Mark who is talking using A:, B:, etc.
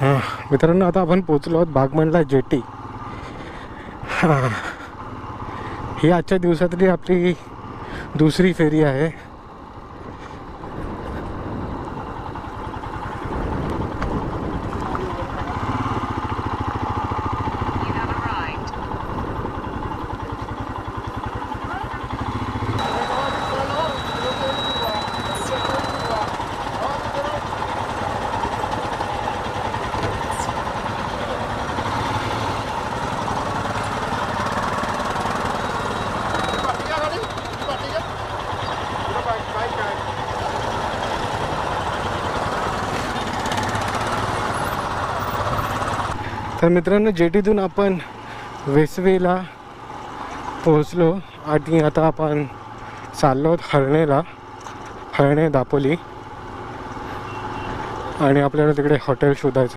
A: हां मित्रांनो, आता आपण पोचलो आहोत बागमंडला जेटी. हां, ही आजच्या दिवसातली आपली दुसरी फेरी आहे. तर मित्रांनो, जेटीतून आपण वेसवेला पोहोचलो आणि आता आपण चाललो आहोत हर्णेला, हर्णे दापोली, आणि आपल्याला तिकडे हॉटेल शोधायचं.